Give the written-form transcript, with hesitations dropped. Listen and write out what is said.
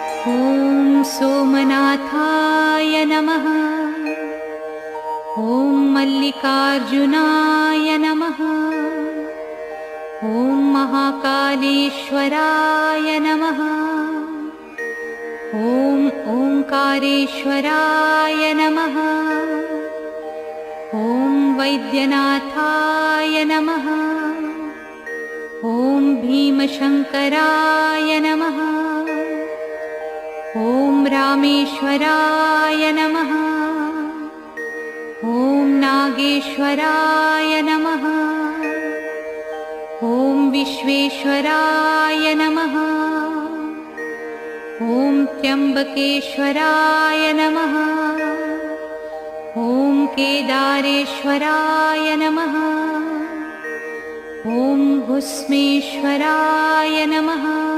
ॐ सोमनाथाय नमः। ॐ मल्लिकार्जुनाय नमः। ॐ महाकालेश्वराय नमः। ॐ ओंकारेश्वराय नमः। ॐ वैद्यनाथाय नमः। ॐ भीमशंकराय नमः। ॐ रामेश्वराय नमः। ॐ नागेश्वराय नमः। ॐ विश्वेश्वराय नमः। ॐ त्र्यंबकेश्वराय नमः। ॐ केदारेश्वराय नमः। ॐ भुस्मेश्वराय नमः।